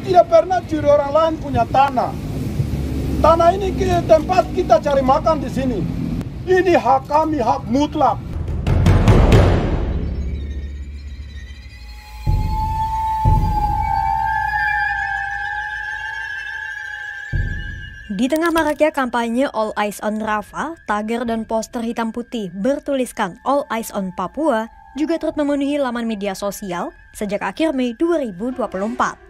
tidak pernah curi orang lain punya tanah. Tanah ini tempat kita cari makan di sini. Ini hak kami, hak mutlak. Di tengah maraknya kampanye All Eyes on Rafa, tagar dan poster hitam putih bertuliskan All Eyes on Papua juga turut memenuhi laman media sosial sejak akhir Mei 2024.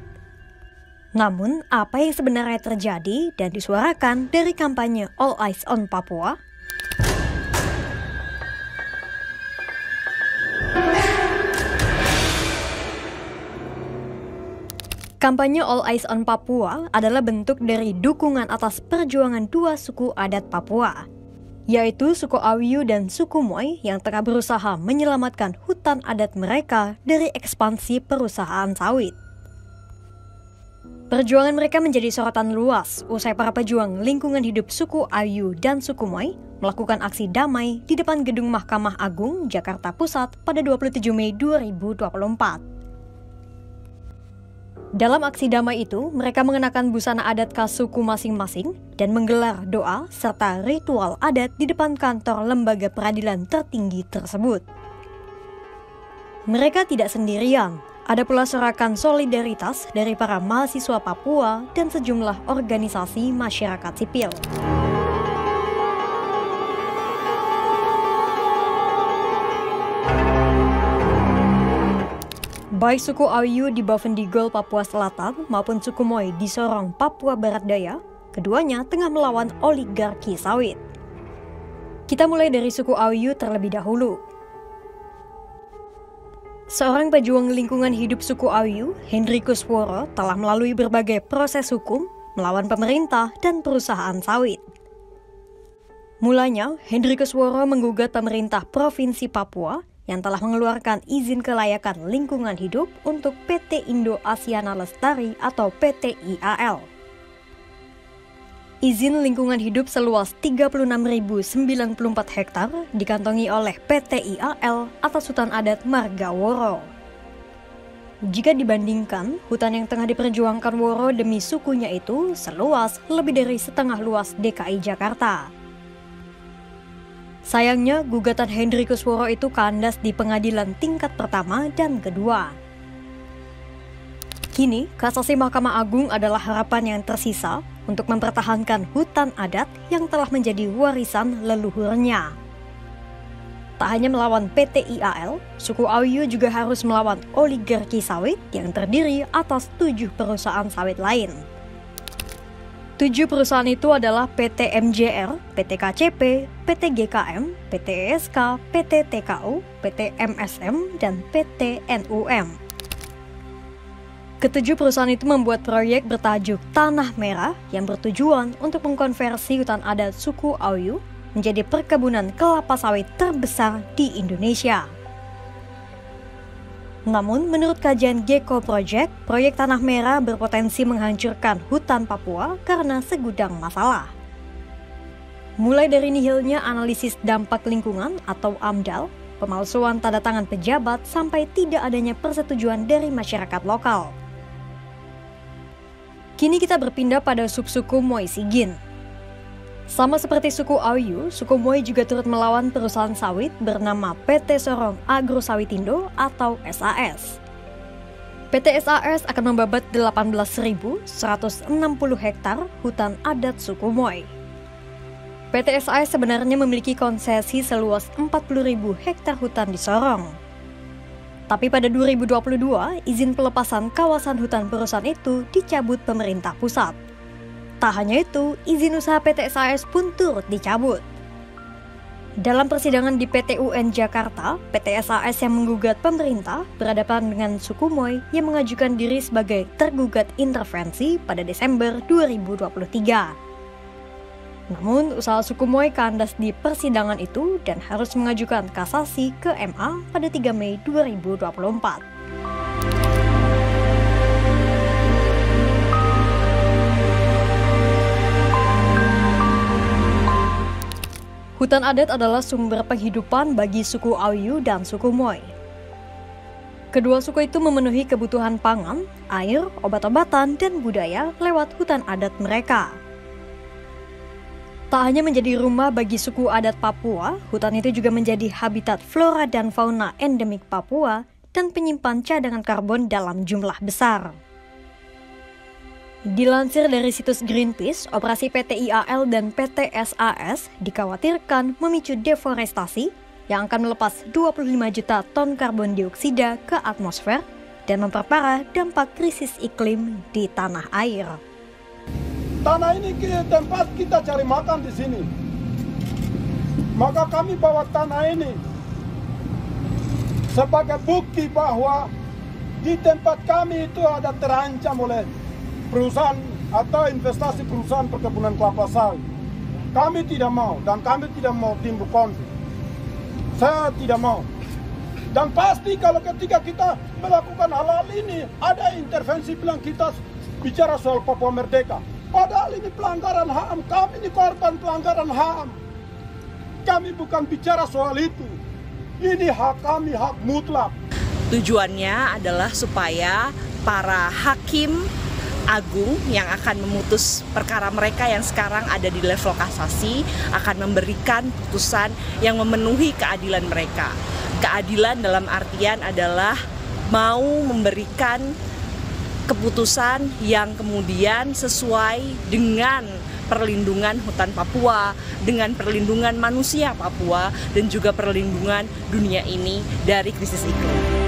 Namun, apa yang sebenarnya terjadi dan disuarakan dari kampanye All Eyes on Papua? Kampanye All Eyes on Papua adalah bentuk dari dukungan atas perjuangan dua suku adat Papua, yaitu suku Awiyu dan suku Moy yang tengah berusaha menyelamatkan hutan adat mereka dari ekspansi perusahaan sawit. Perjuangan mereka menjadi sorotan luas usai para pejuang lingkungan hidup suku Awiyu dan suku Moy melakukan aksi damai di depan Gedung Mahkamah Agung Jakarta Pusat pada 27 Mei 2024. Dalam aksi damai itu, mereka mengenakan busana adat khas suku masing-masing dan menggelar doa serta ritual adat di depan kantor lembaga peradilan tertinggi tersebut. Mereka tidak sendirian, ada pula sorakan solidaritas dari para mahasiswa Papua dan sejumlah organisasi masyarakat sipil. Baik suku Awiyu di Bavendigol, Papua Selatan maupun suku Moy di Sorong, Papua Barat Daya, keduanya tengah melawan oligarki sawit. Kita mulai dari suku Awiyu terlebih dahulu. Seorang pejuang lingkungan hidup suku Awiyu, Hendrikus Woro, telah melalui berbagai proses hukum melawan pemerintah dan perusahaan sawit. Mulanya, Hendrikus Woro menggugat pemerintah Provinsi Papua yang telah mengeluarkan izin kelayakan lingkungan hidup untuk PT Indo Asiana Lestari atau PT IAL. Izin lingkungan hidup seluas 36.094 hektar dikantongi oleh PT IAL atas hutan adat Marga Woro. Jika dibandingkan, hutan yang tengah diperjuangkan Woro demi sukunya itu seluas lebih dari setengah luas DKI Jakarta. Sayangnya, gugatan Hendrikus Woro itu kandas di pengadilan tingkat pertama dan kedua. Kini, kasasi Mahkamah Agung adalah harapan yang tersisa untuk mempertahankan hutan adat yang telah menjadi warisan leluhurnya. Tak hanya melawan PT IAL, suku Awiyu juga harus melawan oligarki sawit yang terdiri atas 7 perusahaan sawit lain. 7 perusahaan itu adalah PT MJR, PT KCP, PT GKM, PT ESK, PT TKU, PT MSM, dan PT NUM. Ketujuh perusahaan itu membuat proyek bertajuk Tanah Merah yang bertujuan untuk mengkonversi hutan adat suku Awiyu menjadi perkebunan kelapa sawit terbesar di Indonesia. Namun, menurut kajian Gecko Project, proyek Tanah Merah berpotensi menghancurkan hutan Papua karena segudang masalah. Mulai dari nihilnya analisis dampak lingkungan atau AMDAL, pemalsuan tanda tangan pejabat, sampai tidak adanya persetujuan dari masyarakat lokal. Kini kita berpindah pada subsuku Moy Sigin. Sama seperti suku Awiyu, suku Moy juga turut melawan perusahaan sawit bernama PT Sorong Agro Sawitindo atau SAS. PT SAS akan membabat 18.160 hektar hutan adat suku Moy. PT SAS sebenarnya memiliki konsesi seluas 40.000 hektar hutan di Sorong. Tapi pada 2022, izin pelepasan kawasan hutan perusahaan itu dicabut pemerintah pusat. Tak hanya itu, izin usaha PT SAS pun turut dicabut. Dalam persidangan di PT UN Jakarta, PT SAS yang menggugat pemerintah berhadapan dengan suku Moy yang mengajukan diri sebagai tergugat intervensi pada Desember 2023. Namun, usaha suku Moy kandas di persidangan itu dan harus mengajukan kasasi ke MA pada 3 Mei 2024. Hutan adat adalah sumber penghidupan bagi suku Awiyu dan suku Moy. Kedua suku itu memenuhi kebutuhan pangan, air, obat-obatan, dan budaya lewat hutan adat mereka. Tak hanya menjadi rumah bagi suku adat Papua, hutan itu juga menjadi habitat flora dan fauna endemik Papua dan penyimpan cadangan karbon dalam jumlah besar. Dilansir dari situs Greenpeace, operasi PT IAL dan PT SAS dikhawatirkan memicu deforestasi yang akan melepas 25 juta ton karbon dioksida ke atmosfer dan memperparah dampak krisis iklim di tanah air. Tanah ini tempat kita cari makan di sini. Maka kami bawa tanah ini sebagai bukti bahwa di tempat kami itu ada terancam oleh perusahaan atau investasi perusahaan perkebunan kelapa sawit. Kami tidak mau dan kami tidak mau timbul konflik. Saya tidak mau. Dan pasti kalau ketika kita melakukan hal-hal ini, ada intervensi bilang kita bicara soal Papua Merdeka. Padahal ini pelanggaran HAM, kami ini korban pelanggaran HAM. Kami bukan bicara soal itu. Ini hak kami, hak mutlak. Tujuannya adalah supaya para hakim agung yang akan memutus perkara mereka yang sekarang ada di level kasasi akan memberikan putusan yang memenuhi keadilan mereka. Keadilan dalam artian adalah mau memberikan keputusan yang kemudian sesuai dengan perlindungan hutan Papua, dengan perlindungan manusia Papua, dan juga perlindungan dunia ini dari krisis iklim.